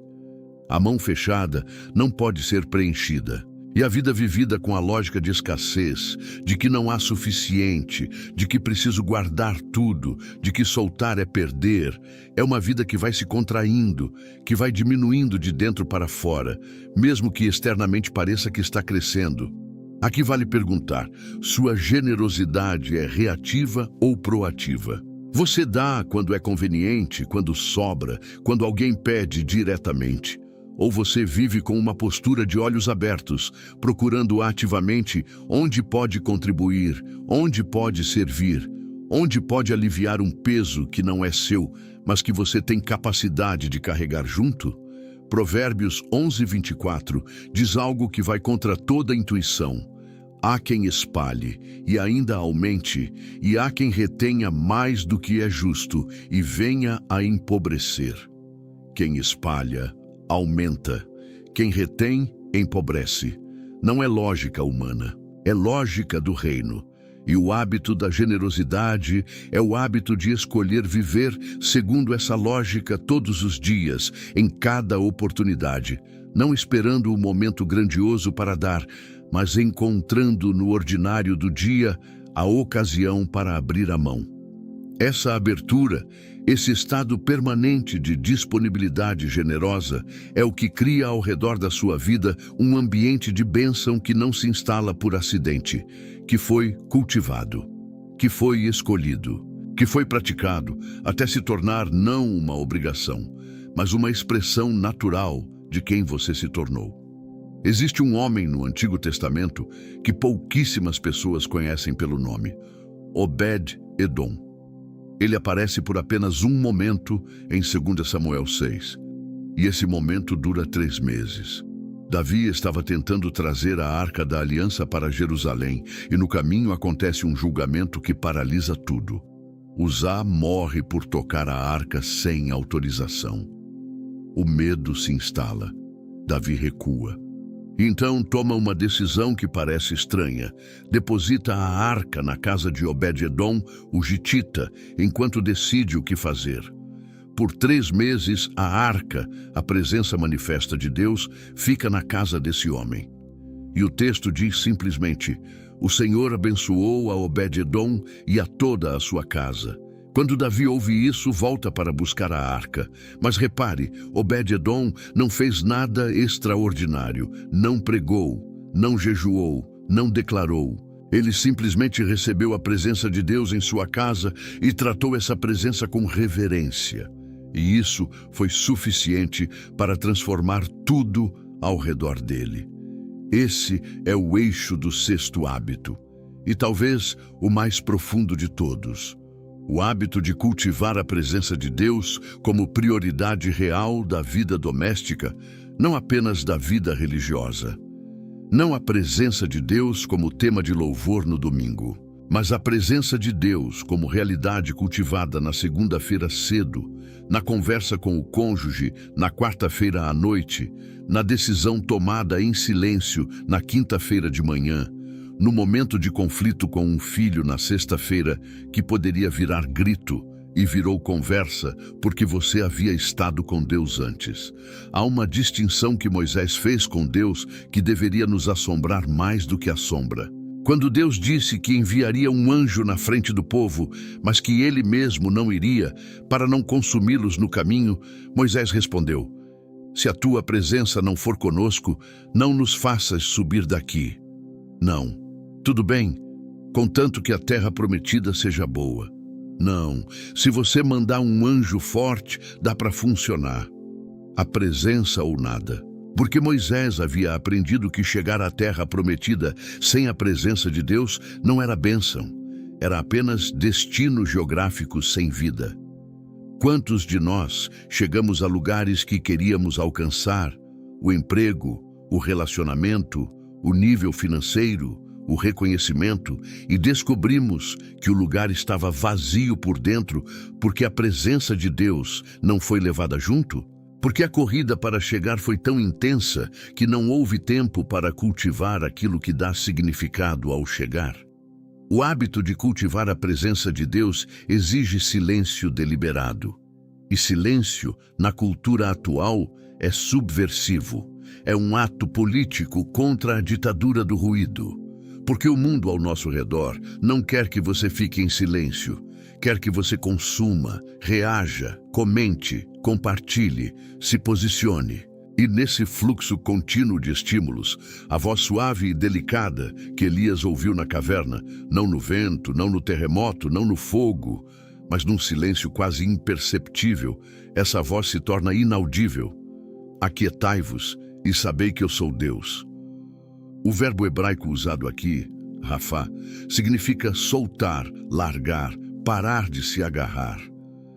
A mão fechada não pode ser preenchida. E a vida vivida com a lógica de escassez, de que não há suficiente, de que preciso guardar tudo, de que soltar é perder, é uma vida que vai se contraindo, que vai diminuindo de dentro para fora, mesmo que externamente pareça que está crescendo. Aqui vale perguntar: sua generosidade é reativa ou proativa? Você dá quando é conveniente, quando sobra, quando alguém pede diretamente? Ou você vive com uma postura de olhos abertos, procurando ativamente onde pode contribuir, onde pode servir, onde pode aliviar um peso que não é seu, mas que você tem capacidade de carregar junto? Provérbios 11:24 diz algo que vai contra toda intuição. Há quem espalhe e ainda aumente, e há quem retenha mais do que é justo e venha a empobrecer. Quem espalha, aumenta. Quem retém, empobrece. Não é lógica humana, é lógica do reino. E o hábito da generosidade é o hábito de escolher viver segundo essa lógica todos os dias, em cada oportunidade, não esperando o momento grandioso para dar, mas encontrando no ordinário do dia a ocasião para abrir a mão. Essa abertura, esse estado permanente de disponibilidade generosa, é o que cria ao redor da sua vida um ambiente de bênção que não se instala por acidente, que foi cultivado, que foi escolhido, que foi praticado até se tornar não uma obrigação, mas uma expressão natural de quem você se tornou. Existe um homem no Antigo Testamento que pouquíssimas pessoas conhecem pelo nome: Obed-Edom. Ele aparece por apenas um momento em 2 Samuel 6. E esse momento dura 3 meses. Davi estava tentando trazer a Arca da Aliança para Jerusalém, e no caminho acontece um julgamento que paralisa tudo. Uzá morre por tocar a arca sem autorização. O medo se instala. Davi recua. Então toma uma decisão que parece estranha. Deposita a arca na casa de Obed-Edom, o gitita, enquanto decide o que fazer. Por 3 meses, a arca, a presença manifesta de Deus, fica na casa desse homem. E o texto diz simplesmente: o Senhor abençoou a Obed-Edom e a toda a sua casa. Quando Davi ouve isso, volta para buscar a arca. Mas repare, Obed-Edom não fez nada extraordinário, não pregou, não jejuou, não declarou. Ele simplesmente recebeu a presença de Deus em sua casa e tratou essa presença com reverência. E isso foi suficiente para transformar tudo ao redor dele. Esse é o eixo do 6º hábito, e talvez o mais profundo de todos. O hábito de cultivar a presença de Deus como prioridade real da vida doméstica, não apenas da vida religiosa. Não a presença de Deus como tema de louvor no domingo, mas a presença de Deus como realidade cultivada na segunda-feira cedo, na conversa com o cônjuge na quarta-feira à noite, na decisão tomada em silêncio na quinta-feira de manhã, no momento de conflito com um filho na sexta-feira que poderia virar grito e virou conversa porque você havia estado com Deus antes. Há uma distinção que Moisés fez com Deus que deveria nos assombrar mais do que assombra. Quando Deus disse que enviaria um anjo na frente do povo, mas que ele mesmo não iria, para não consumi-los no caminho, Moisés respondeu: se a tua presença não for conosco, não nos faças subir daqui. Não. Tudo bem, contanto que a terra prometida seja boa. Não, se você mandar um anjo forte, dá para funcionar. A presença ou nada. Porque Moisés havia aprendido que chegar à terra prometida sem a presença de Deus não era bênção, era apenas destino geográfico sem vida. Quantos de nós chegamos a lugares que queríamos alcançar, o emprego, o relacionamento, o nível financeiro, o reconhecimento, e descobrimos que o lugar estava vazio por dentro porque a presença de Deus não foi levada junto? Porque a corrida para chegar foi tão intensa que não houve tempo para cultivar aquilo que dá significado ao chegar. O hábito de cultivar a presença de Deus exige silêncio deliberado. E silêncio, na cultura atual, é subversivo. É um ato político contra a ditadura do ruído. Porque o mundo ao nosso redor não quer que você fique em silêncio. Quer que você consuma, reaja, comente, compartilhe, se posicione. E nesse fluxo contínuo de estímulos, a voz suave e delicada que Elias ouviu na caverna, não no vento, não no terremoto, não no fogo, mas num silêncio quase imperceptível, essa voz se torna inaudível. Aquietai-vos e sabei que eu sou Deus. O verbo hebraico usado aqui, rafá, significa soltar, largar, parar de se agarrar.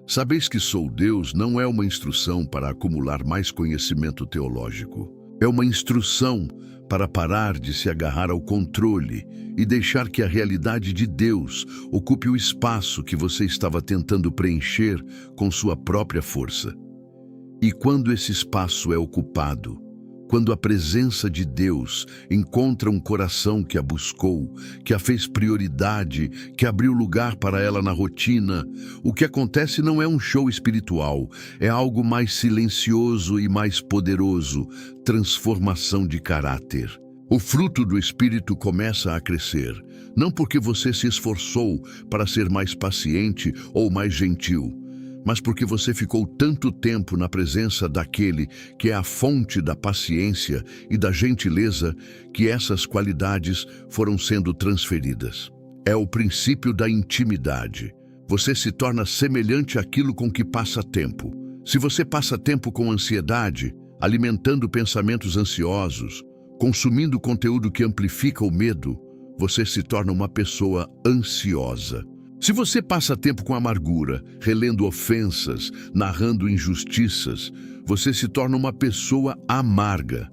Sabeis que sou Deus não é uma instrução para acumular mais conhecimento teológico. É uma instrução para parar de se agarrar ao controle e deixar que a realidade de Deus ocupe o espaço que você estava tentando preencher com sua própria força. E quando esse espaço é ocupado, quando a presença de Deus encontra um coração que a buscou, que a fez prioridade, que abriu lugar para ela na rotina, o que acontece não é um show espiritual, é algo mais silencioso e mais poderoso, transformação de caráter. O fruto do Espírito começa a crescer, não porque você se esforçou para ser mais paciente ou mais gentil, mas porque você ficou tanto tempo na presença daquele que é a fonte da paciência e da gentileza que essas qualidades foram sendo transferidas. É o princípio da intimidade. Você se torna semelhante àquilo com que passa tempo. Se você passa tempo com ansiedade, alimentando pensamentos ansiosos, consumindo conteúdo que amplifica o medo, você se torna uma pessoa ansiosa. Se você passa tempo com amargura, relendo ofensas, narrando injustiças, você se torna uma pessoa amarga.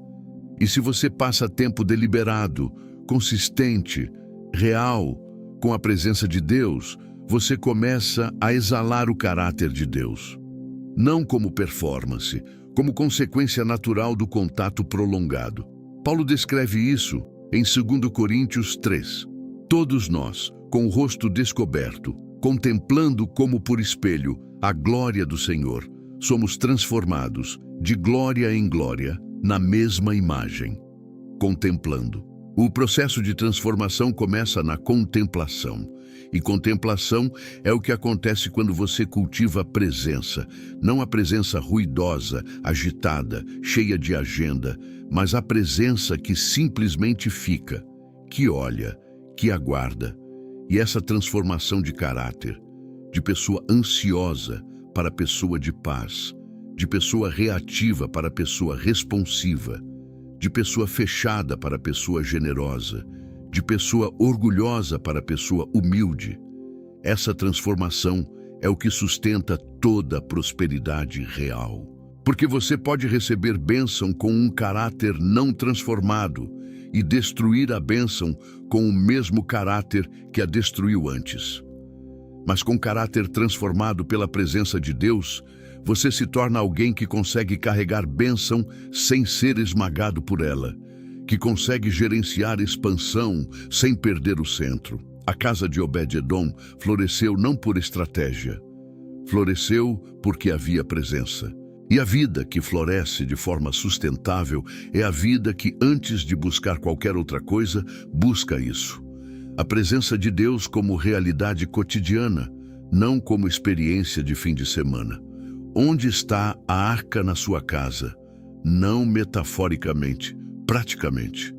E se você passa tempo deliberado, consistente, real, com a presença de Deus, você começa a exalar o caráter de Deus. Não como performance, como consequência natural do contato prolongado. Paulo descreve isso em 2 Coríntios 3. Todos nós, com o rosto descoberto, contemplando como por espelho a glória do Senhor, somos transformados de glória em glória na mesma imagem. Contemplando. O processo de transformação começa na contemplação. E contemplação é o que acontece quando você cultiva a presença, não a presença ruidosa, agitada, cheia de agenda, mas a presença que simplesmente fica, que olha, que aguarda. E essa transformação de caráter, de pessoa ansiosa para pessoa de paz, de pessoa reativa para pessoa responsiva, de pessoa fechada para pessoa generosa, de pessoa orgulhosa para pessoa humilde. Essa transformação é o que sustenta toda a prosperidade real. Porque você pode receber bênção com um caráter não transformado e destruir a bênção com o mesmo caráter que a destruiu antes. Mas com caráter transformado pela presença de Deus, você se torna alguém que consegue carregar bênção sem ser esmagado por ela, que consegue gerenciar expansão sem perder o centro. A casa de Obed-Edom floresceu não por estratégia, floresceu porque havia presença. E a vida que floresce de forma sustentável é a vida que, antes de buscar qualquer outra coisa, busca isso. A presença de Deus como realidade cotidiana, não como experiência de fim de semana. Onde está a arca na sua casa? Não metaforicamente, praticamente.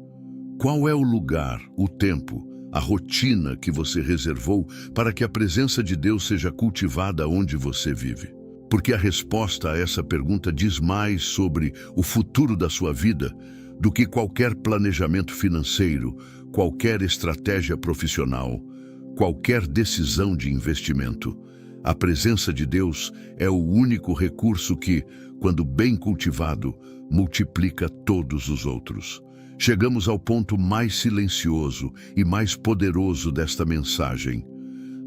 Qual é o lugar, o tempo, a rotina que você reservou para que a presença de Deus seja cultivada onde você vive? Porque a resposta a essa pergunta diz mais sobre o futuro da sua vida do que qualquer planejamento financeiro, qualquer estratégia profissional, qualquer decisão de investimento. A presença de Deus é o único recurso que, quando bem cultivado, multiplica todos os outros. Chegamos ao ponto mais silencioso e mais poderoso desta mensagem.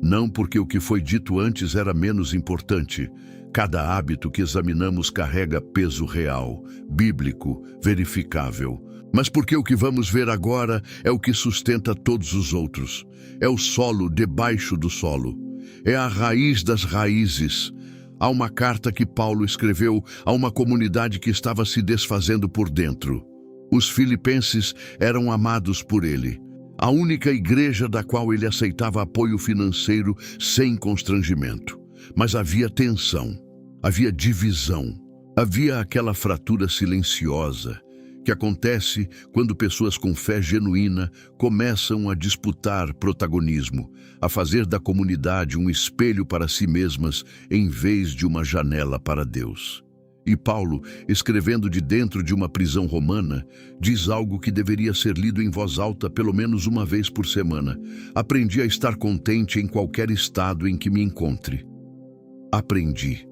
Não porque o que foi dito antes era menos importante. Cada hábito que examinamos carrega peso real, bíblico, verificável. Mas porque o que vamos ver agora é o que sustenta todos os outros. É o solo debaixo do solo. É a raiz das raízes. Há uma carta que Paulo escreveu a uma comunidade que estava se desfazendo por dentro. Os filipenses eram amados por ele. A única igreja da qual ele aceitava apoio financeiro sem constrangimento. Mas havia tensão, havia divisão, Havia aquela fratura silenciosa que acontece quando pessoas com fé genuína começam a disputar protagonismo, a fazer da comunidade um espelho para si mesmas em vez de uma janela para Deus. E Paulo, escrevendo de dentro de uma prisão romana, diz algo que deveria ser lido em voz alta pelo menos uma vez por semana. Aprendi a estar contente em qualquer estado em que me encontre. Aprendi.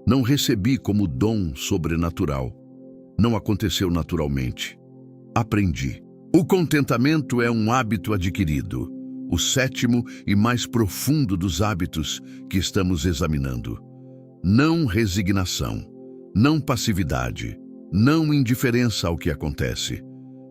Não recebi como dom sobrenatural. Não aconteceu naturalmente. Aprendi. O contentamento é um hábito adquirido, o sétimo e mais profundo dos hábitos que estamos examinando. Não resignação, não passividade, não indiferença ao que acontece,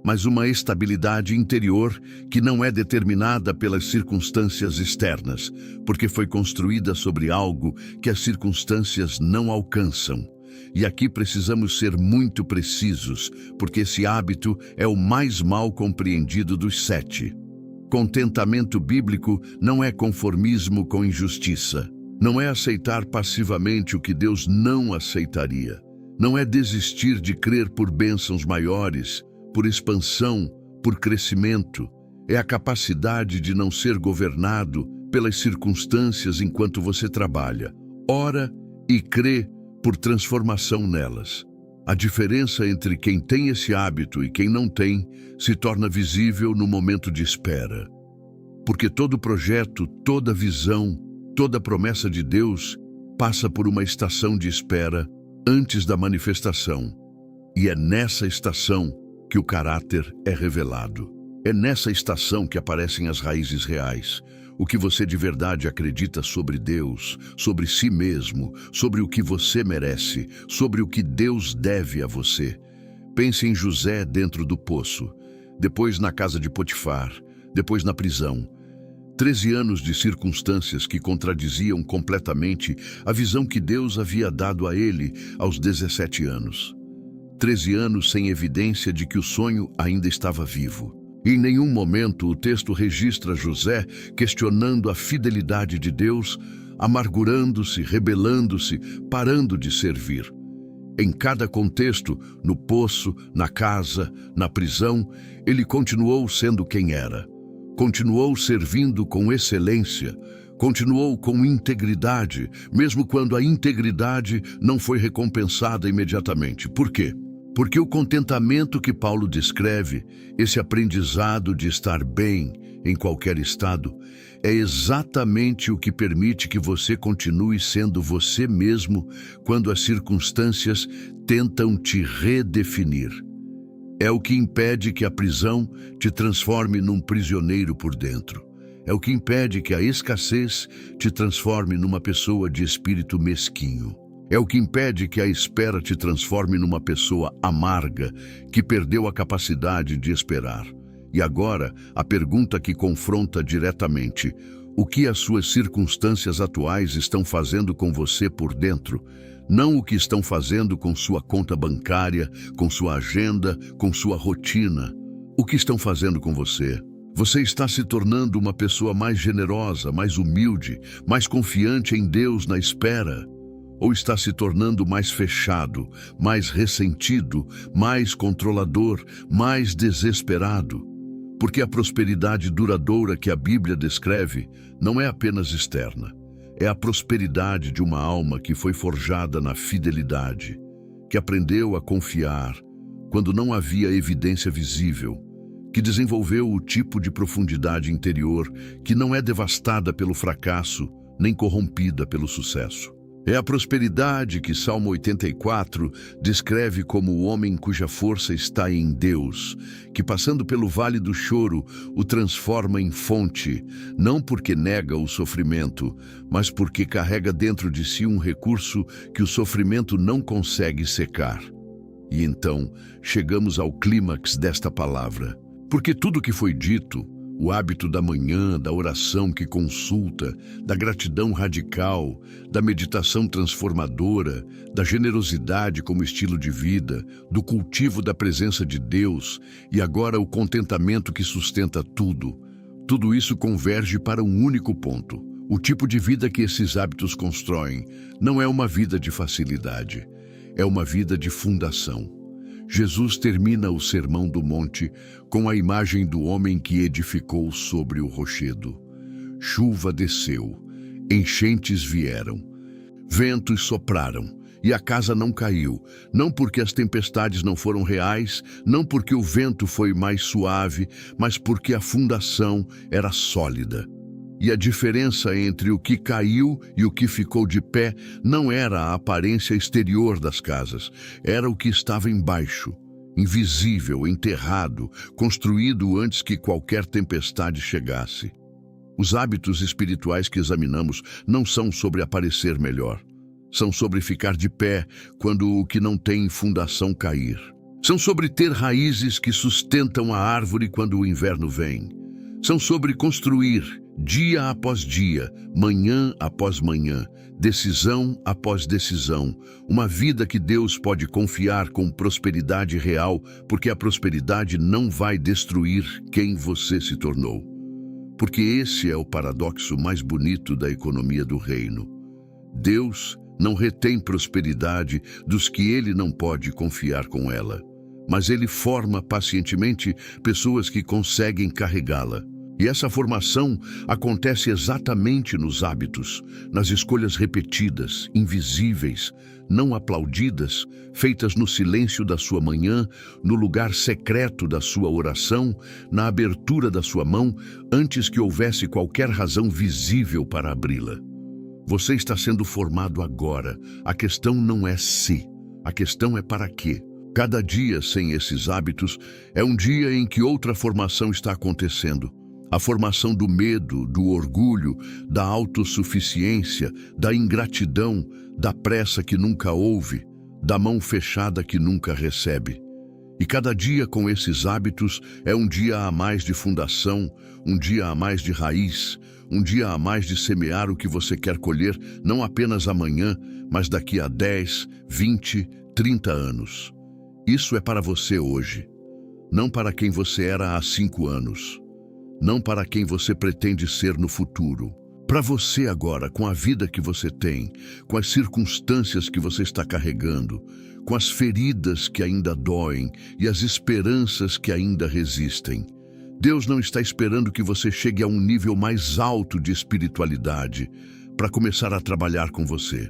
mas uma estabilidade interior que não é determinada pelas circunstâncias externas, porque foi construída sobre algo que as circunstâncias não alcançam. E aqui precisamos ser muito precisos, porque esse hábito é o mais mal compreendido dos 7. Contentamento bíblico não é conformismo com injustiça. Não é aceitar passivamente o que Deus não aceitaria. Não é desistir de crer por bênçãos maiores, por expansão, por crescimento. É a capacidade de não ser governado pelas circunstâncias enquanto você trabalha, ora e crê por transformação nelas. A diferença entre quem tem esse hábito e quem não tem se torna visível no momento de espera. Porque todo projeto, toda visão, toda promessa de Deus passa por uma estação de espera antes da manifestação. E é nessa estação que o caráter é revelado. É nessa estação que aparecem as raízes reais. O que você de verdade acredita sobre Deus, sobre si mesmo, sobre o que você merece, sobre o que Deus deve a você. Pense em José dentro do poço, depois na casa de Potifar, depois na prisão. 13 anos de circunstâncias que contradiziam completamente a visão que Deus havia dado a ele aos 17 anos. 13 anos sem evidência de que o sonho ainda estava vivo. Em nenhum momento o texto registra José questionando a fidelidade de Deus, amargurando-se, rebelando-se, parando de servir. Em cada contexto, no poço, na casa, na prisão, ele continuou sendo quem era. Continuou servindo com excelência, continuou com integridade, mesmo quando a integridade não foi recompensada imediatamente. Por quê? Porque o contentamento que Paulo descreve, esse aprendizado de estar bem em qualquer estado, é exatamente o que permite que você continue sendo você mesmo quando as circunstâncias tentam te redefinir. É o que impede que a prisão te transforme num prisioneiro por dentro. É o que impede que a escassez te transforme numa pessoa de espírito mesquinho. É o que impede que a espera te transforme numa pessoa amarga, que perdeu a capacidade de esperar. E agora, a pergunta que confronta diretamente: o que as suas circunstâncias atuais estão fazendo com você por dentro? Não o que estão fazendo com sua conta bancária, com sua agenda, com sua rotina. O que estão fazendo com você? Você está se tornando uma pessoa mais generosa, mais humilde, mais confiante em Deus na espera? Ou está se tornando mais fechado, mais ressentido, mais controlador, mais desesperado? Porque a prosperidade duradoura que a Bíblia descreve não é apenas externa. É a prosperidade de uma alma que foi forjada na fidelidade, que aprendeu a confiar quando não havia evidência visível, que desenvolveu o tipo de profundidade interior que não é devastada pelo fracasso nem corrompida pelo sucesso. É a prosperidade que Salmo 84 descreve como o homem cuja força está em Deus, que passando pelo vale do choro o transforma em fonte, não porque nega o sofrimento, mas porque carrega dentro de si um recurso que o sofrimento não consegue secar. E então chegamos ao clímax desta palavra, porque tudo que foi dito, o hábito da manhã, da oração que consulta, da gratidão radical, da meditação transformadora, da generosidade como estilo de vida, do cultivo da presença de Deus e agora o contentamento que sustenta tudo. Tudo isso converge para um único ponto. O tipo de vida que esses hábitos constroem não é uma vida de facilidade. é uma vida de fundação. Jesus termina o Sermão do Monte com a imagem do homem que edificou sobre o rochedo. Chuva desceu, enchentes vieram, ventos sopraram, e a casa não caiu, não porque as tempestades não foram reais, não porque o vento foi mais suave, mas porque a fundação era sólida. E a diferença entre o que caiu e o que ficou de pé não era a aparência exterior das casas, era o que estava embaixo, invisível, enterrado, construído antes que qualquer tempestade chegasse. Os hábitos espirituais que examinamos não são sobre aparecer melhor. São sobre ficar de pé quando o que não tem fundação cair. São sobre ter raízes que sustentam a árvore quando o inverno vem. São sobre construir, dia após dia, manhã após manhã, decisão após decisão, uma vida que Deus pode confiar com prosperidade real, porque a prosperidade não vai destruir quem você se tornou. Porque esse é o paradoxo mais bonito da economia do reino. Deus não retém prosperidade dos que ele não pode confiar com ela, mas ele forma pacientemente pessoas que conseguem carregá-la. E essa formação acontece exatamente nos hábitos, nas escolhas repetidas, invisíveis, não aplaudidas, feitas no silêncio da sua manhã, no lugar secreto da sua oração, na abertura da sua mão, antes que houvesse qualquer razão visível para abri-la. Você está sendo formado agora. A questão não é se, a questão é para quê. Cada dia sem esses hábitos é um dia em que outra formação está acontecendo. A formação do medo, do orgulho, da autossuficiência, da ingratidão, da pressa que nunca houve, da mão fechada que nunca recebe. E cada dia com esses hábitos é um dia a mais de fundação, um dia a mais de raiz, um dia a mais de semear o que você quer colher, não apenas amanhã, mas daqui a 10, 20, 30 anos. Isso é para você hoje, não para quem você era há 5 anos, não para quem você pretende ser no futuro. Para você agora, com a vida que você tem, com as circunstâncias que você está carregando, com as feridas que ainda doem e as esperanças que ainda resistem. Deus não está esperando que você chegue a um nível mais alto de espiritualidade para começar a trabalhar com você.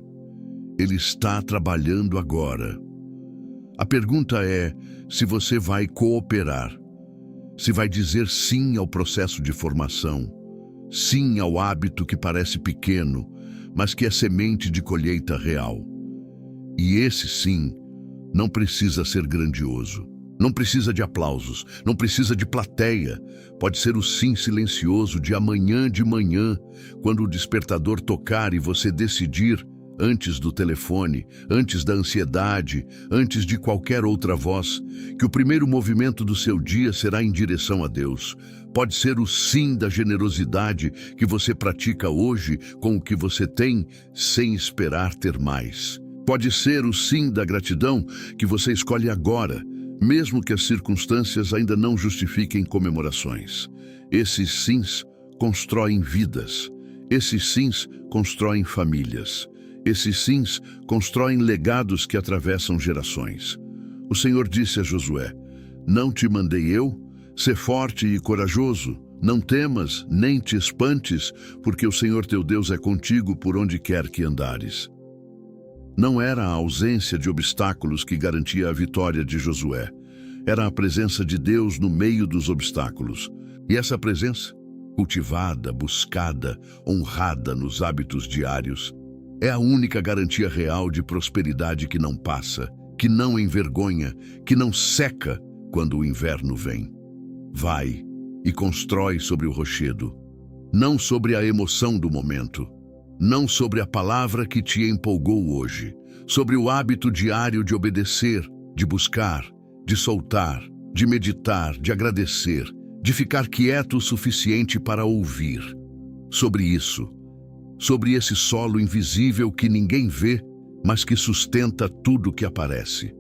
Ele está trabalhando agora. A pergunta é se você vai cooperar, se vai dizer sim ao processo de formação, sim ao hábito que parece pequeno, mas que é semente de colheita real. E esse sim não precisa ser grandioso. Não precisa de aplausos, não precisa de plateia. Pode ser o sim silencioso de amanhã de manhã, quando o despertador tocar e você decidir, antes do telefone, antes da ansiedade, antes de qualquer outra voz, que o primeiro movimento do seu dia será em direção a Deus. Pode ser o sim da generosidade que você pratica hoje com o que você tem, sem esperar ter mais. Pode ser o sim da gratidão que você escolhe agora, mesmo que as circunstâncias ainda não justifiquem comemorações. Esses sims constroem vidas. Esses sims constroem famílias. Esses sims constroem legados que atravessam gerações. O Senhor disse a Josué: "Não te mandei eu? Sê forte e corajoso. Não temas, nem te espantes, porque o Senhor teu Deus é contigo por onde quer que andares." Não era a ausência de obstáculos que garantia a vitória de Josué. Era a presença de Deus no meio dos obstáculos. E essa presença, cultivada, buscada, honrada nos hábitos diários, é a única garantia real de prosperidade que não passa, que não envergonha, que não seca quando o inverno vem. Vai e constrói sobre o rochedo, não sobre a emoção do momento, não sobre a palavra que te empolgou hoje, sobre o hábito diário de obedecer, de buscar, de soltar, de meditar, de agradecer, de ficar quieto o suficiente para ouvir. Sobre isso, sobre esse solo invisível que ninguém vê, mas que sustenta tudo que aparece.